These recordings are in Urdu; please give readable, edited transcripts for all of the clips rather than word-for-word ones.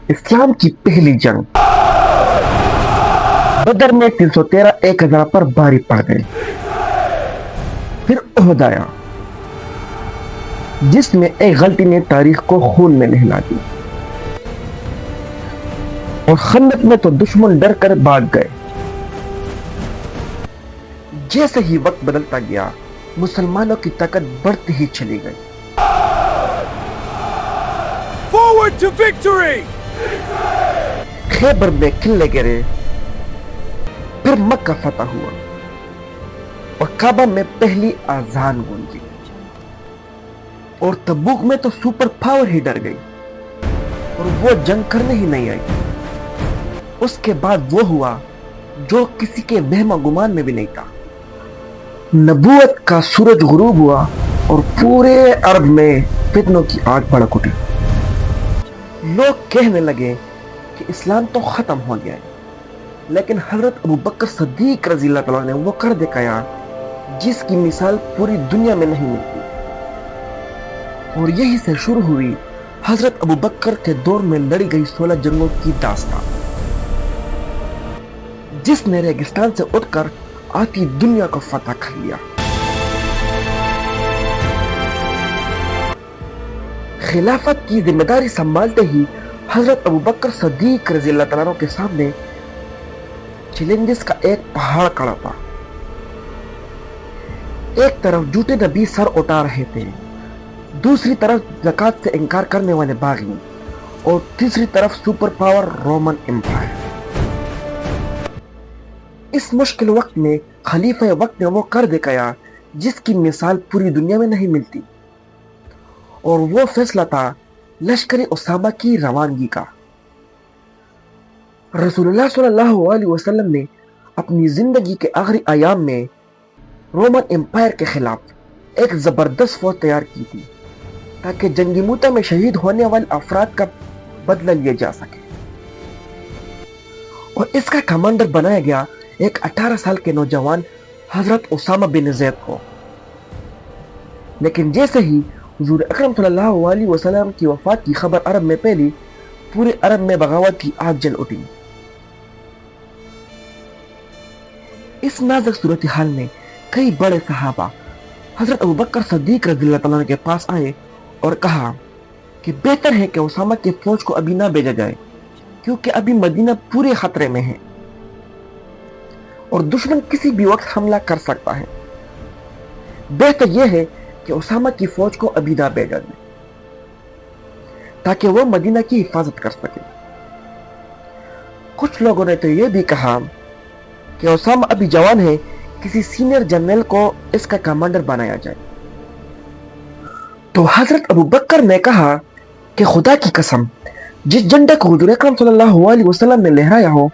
اسلام کی پہلی جنگ بدر میں 313 1000 پر بھاری پڑ گئے. پھر احد آیا جس میں ایک غلطی نے تاریخ کو خون میں نہلا دی. اور خندق میں تو دشمن ڈر کر بھاگ گئے. جیسے ہی وقت بدلتا گیا مسلمانوں کی طاقت بڑھتی ہی چلی گئی. Forward to victory! خیبر میں قلعے گرے. پھر مکہ فتح ہوا اور کعبہ میں پہلی اذان گونجی. اور تبوک میں تو سپر پاور ہی ڈر گئی اور وہ جنگ کرنے ہی نہیں آئی. اس کے بعد وہ ہوا جو کسی کے وہم و گمان میں بھی نہیں تھا. نبوت کا سورج غروب ہوا اور پورے عرب میں فتنوں کی آگ بھڑک اٹھی. لوگ کہنے لگے کہ اسلام تو ختم ہو گیا ہے. لیکن حضرت ابوبکر صدیق رضی اللہ تعالیٰ نے وہ کر دکھایا جس کی مثال پوری دنیا میں نہیں ملتی. اور یہی سے شروع ہوئی حضرت ابوبکر کے دور میں لڑی گئی 16 جنگوں کی داستان، جس نے ریگستان سے اٹھ کر آتی دنیا کو فتح کر لیا. خلافت کی ذمہ داری سنبھالتے ہی حضرت ابوبکر صدیق رضی اللہ تعالیٰ عنہ کے سامنے چیلنجز کا ایک پہاڑ کھڑا تھا. ایک طرف جھوٹے نبی سر اٹھا رہے تھے، دوسری طرف زکوٰۃ سے انکار کرنے والے باغی، اور تیسری طرف سپر پاور رومن امپائر. اس مشکل وقت میں خلیفہ وقت نے وہ کر دکھایا جس کی مثال پوری دنیا میں نہیں ملتی. اور وہ فیصلہ تھا لشکر اسامہ کی روانگی کا. رسول اللہ صلی اللہ علیہ وسلم نے اپنی زندگی کے آخری ایام میں رومن امپائر کے خلاف ایک زبردست فوج تیار کی تھی تاکہ جنگی موتا میں شہید ہونے والے افراد کا بدلہ لیا جا سکے. اور اس کا کمانڈر بنایا گیا ایک 18 سال کے نوجوان حضرت اسامہ بن زید کو. لیکن جیسے ہی حضور اکرم صلی اللہ علیہ وسلم کی وفات کی خبر عرب میں پھیلی، پورے عرب میں بغاوت کی آگ جل اٹھی. اس نازک صورتحال میں کئی بڑے صحابہ حضرت ابوبکر صدیق رضی اللہ تعالیٰ عنہ کے پاس آئے اور کہا کہ بہتر ہے کہ اسامہ کی فوج کو ابھی نہ بھیجا جائے کیونکہ ابھی مدینہ پورے خطرے میں ہے اور دشمن کسی بھی وقت حملہ کر سکتا ہے. بہتر یہ ہے کہ اسامہ کی فوج کو ابھی نہ بھیجا جائے تاکہ وہ مدینہ کی حفاظت کر سکے. کچھ لوگوں نے تو یہ بھی کہا کہ اسامہ ابھی جوان ہے، کسی سینئر جنرل کو اس کا کمانڈر بنایا جائے. تو حضرت ابوبکر نے کہا کہ خدا کی قسم، جس جھنڈے کو حضور اکرم صلی اللہ علیہ وسلم نے لہرایا ہو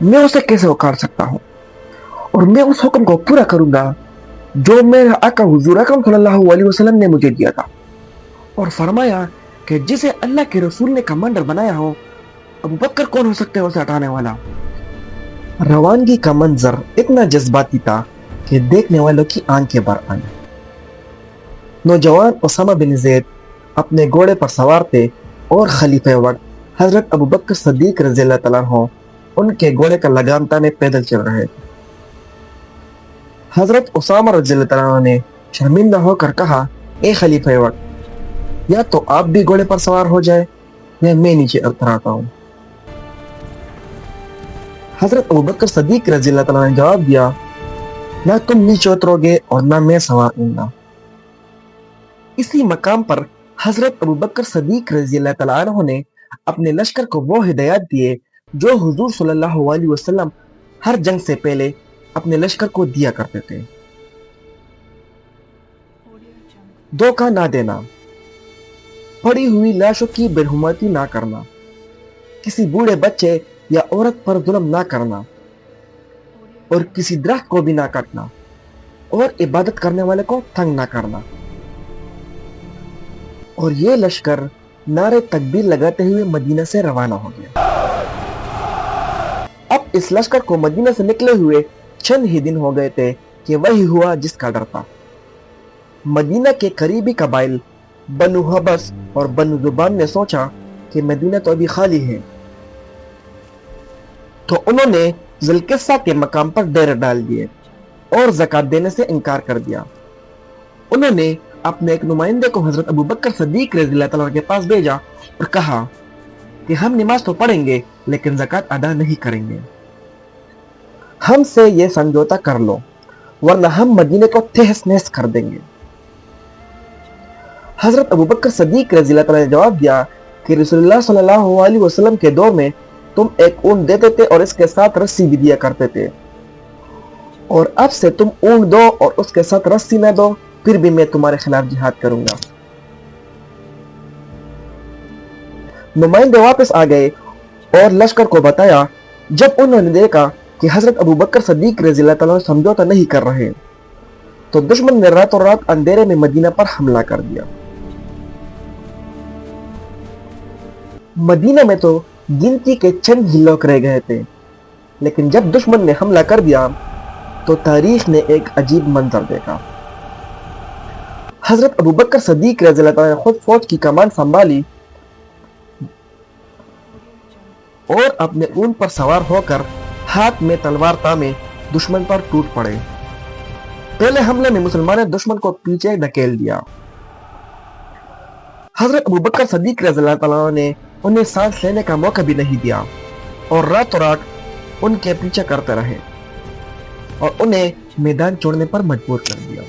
میں اسے کیسے اکھاڑ سکتا ہوں، اور میں اس حکم کو پورا کروں گا جو میرا آقا حضور اکرم صلی اللہ علیہ وسلم نے مجھے دیا تھا. اور فرمایا کہ جسے اللہ کے رسول نے کمانڈر بنایا ہو ابوبکر کون ہو سکتے ہیں اسے ہٹانے والا. روانگی کا منظر اتنا جذباتی تھا کہ دیکھنے والوں کی آنکھیں بھر آئیں. نوجوان اسامہ بن زید اپنے گھوڑے پر سوار تھے اور خلیفہ وقت حضرت ابوبکر صدیق رضی اللہ تعالیٰ عنہ ان کے گھوڑے کا لگام تانے پیدل چل رہے تھے. حضرت اسامہ رضی اللہ تعالیٰ عنہ نے شرمندہ ہو کر کہا، اے خلیفہ وقت، یا تو آپ بھی گھوڑے پر سوار ہو جائے یا میں نیچے اتر آتا ہوں. حضرت ابوبکر صدیق رضی اللہ تعالیٰ نے جواب دیا، نہ تم نیچے اترو گے اور نہ میں سوار ہوں گا. اسی مقام پر حضرت ابوبکر صدیق رضی اللہ تعالیٰ عنہ نے اپنے لشکر کو وہ ہدایات دیے جو حضور صلی اللہ علیہ وسلم ہر جنگ سے پہلے اپنے لشکر کو دیا کرتے تھے. دھوکہ نہ دینا، پڑی ہوئی لاشوں کی برہمتی نہ کرنا، کسی بوڑھے بچے یا عورت پر ظلم نہ کرنا، اور کسی درخت کو بھی نہ کاٹنا، اور عبادت کرنے والے کو تنگ نہ کرنا. اور یہ لشکر نعرے تکبیر لگاتے ہوئے مدینہ سے روانہ ہو گیا. اب اس لشکر کو مدینہ سے نکلے ہوئے چند ہی دن ہو گئے تھے کہ وہی ہوا جس کا ڈر تھا. مدینہ کے قریبی قبائل بنو حبس اور بنو زبان نے سوچا کہ مدینہ تو ابھی خالی ہے، تو انہوں نے ذوالقصہ کے مقام پر ڈیرے ڈال دیے اور زکوٰۃ دینے سے انکار کر دیا۔ انہوں نے اپنے ایک نمائندے کو حضرت ابوبکر صدیق رضی اللہ تعالیٰ کے پاس بھیجا اور کہا کہ ہم نماز تو پڑھیں گے لیکن زکوٰۃ ادا نہیں کریں گے، ہم سے یہ سمجھوتا کر لو ورنہ ہم مدینے کو تہس نہس کر دیں گے۔ حضرت ابوبکر صدیق رضی اللہ تعالیٰ نے جواب دیا کہ رسول اللہ صلی اللہ علیہ وسلم کے دور میں تم ایک اونٹ دیتے تھے اور اس کے ساتھ رسی بھی دیا کرتے تھے، اور اب سے تم اونٹ دو اور اس کے ساتھ رسی نہ دو، پھر بھی میں تمہارے خلاف جہاد کروں گا۔ نمائندے واپس آ گئے اور لشکر کو بتایا۔ جب انہوں نے دیکھا کہ حضرت ابوبکر صدیق رضی اللہ تعالیٰ سمجھوتا نہیں کر رہے تو دشمن نے راتوں رات اندھیرے میں مدینہ پر حملہ کر دیا۔ مدینہ میں تو گنتی کے چند ہی لوگ رہ گئے تھے، لیکن جب دشمن نے حملہ کر دیا تو تاریخ نے ایک عجیب منظر دیکھا۔ حضرت ابوبکر صدیق رضی اللہ تعالیٰ نے خود فوج کی کمان سنبھالی اور اپنے اونٹ پر سوار ہو کر ہاتھ میں تلوار تامے دشمن پر ٹوٹ پڑے۔ پہلے حملے میں مسلمانوں نے دشمن کو پیچھے ڈھکیل دیا۔ حضرت ابوبکر صدیق رضی اللہ تعالیٰ نے انہیں سانس لینے کا موقع بھی نہیں دیا اور راتوں رات ان کے پیچھے کرتے رہے اور انہیں میدان چھوڑنے پر مجبور کر دیا۔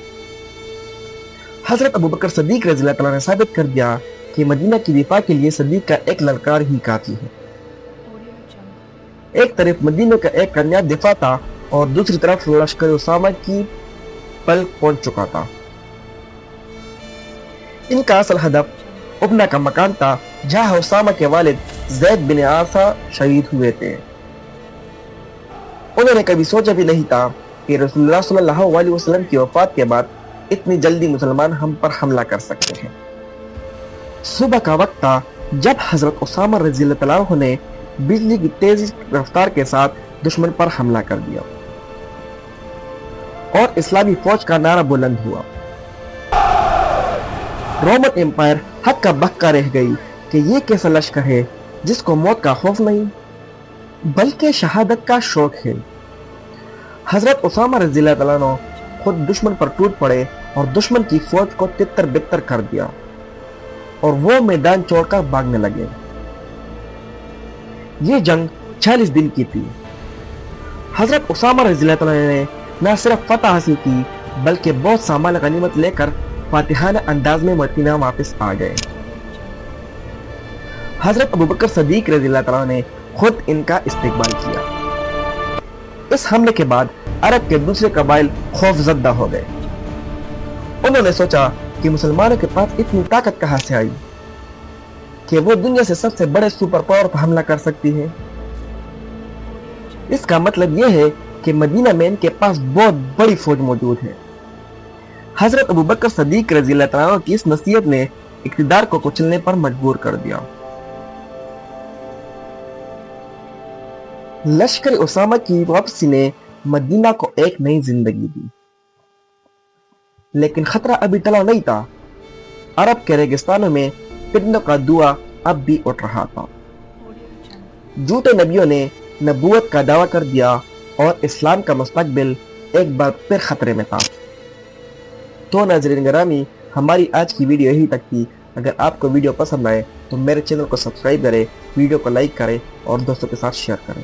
حضرت ابوبکر صدیق رضی اللہ تعالیٰ نے ثابت کر دیا کہ مدینہ کی دفاع کے لیے صدیق کا ایک للکار ہی کافی ہے۔ ایک طرف مدینہ کا ایک کامیاب دفاع تھا اور دوسری طرف لشکر اسامہ کی پل پہنچ چکا تھا۔ ان کا اصل ہدف ابنا کا مکان تھا جہاں اسامہ کے والد زید بن عارثہ شہید ہوئے تھے۔ انہوں نے کبھی سوچا بھی نہیں تھا کہ رسول اللہ صلی اللہ علیہ وسلم کی وفات کے بعد اتنی جلدی مسلمان ہم پر حملہ کر سکتے ہیں۔ صبح کا وقت تھا جب حضرت اسامہ رضی اللہ تعالیٰ نے بجلی کی تیز رفتار کے ساتھ دشمن پر حملہ کر دیا اور اسلامی فوج کا نعرہ بلند ہوا۔ رومن امپائر حق کا بکا رہ گئی کہ یہ کیسا لشکر ہے جس کو موت کا خوف نہیں بلکہ شہادت کا شوق ہے۔ حضرت اسامہ رضی اللہ تعالیٰ عنہ خود دشمن پر ٹوٹ پڑے اور دشمن کی فوج کو تتر بتر کر دیا اور وہ میدان چھوڑ کر بھاگنے لگے۔ یہ جنگ 40 دن کی تھی۔ حضرت اسامہ رضی اللہ تعالیٰ نے نہ صرف فتح حاصل کی بلکہ بہت سامان غنیمت لے کر فاتحانہ انداز میں مدینہ واپس آ گئے۔ حضرت ابوبکر صدیق رضی اللہ تعالیٰ نے خود ان کا استقبال کیا۔ اس حملے کے بعد عرب کے دوسرے قبائل خوف زدہ ہو گئے۔ انہوں نے سوچا کہ مسلمانوں کے پاس اتنی طاقت کہاں سے آئی کہ وہ دنیا سے سب سے بڑے سپر پاور پر حملہ کر سکتی ہے۔ اس کا مطلب یہ ہے کہ مدینہ میں ان کے پاس بہت بڑی فوج موجود ہے۔ حضرت ابوبکر صدیق رضی اللہ تعالیٰ کی اس نصیحت نے اقتدار کو کچلنے پر مجبور کر دیا۔ لشکر اسامہ کی واپسی نے مدینہ کو ایک نئی زندگی دی، لیکن خطرہ ابھی ٹلا نہیں تھا۔ عرب کے ریگستانوں میں فتنوں کا دعا اب بھی اٹھ رہا تھا۔ جھوٹے نبیوں نے نبوت کا دعویٰ کر دیا اور اسلام کا مستقبل ایک بار پھر خطرے میں تھا۔ تو ناظرین گرامی، ہماری آج کی ویڈیو یہی تک تھی۔ اگر آپ کو ویڈیو پسند آئے تو میرے چینل کو سبسکرائب کریں، ویڈیو کو لائک کریں اور دوستوں کے ساتھ شیئر کریں۔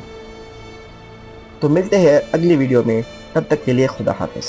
تو ملتے ہیں اگلی ویڈیو میں، تب تک کے لیے خدا حافظ۔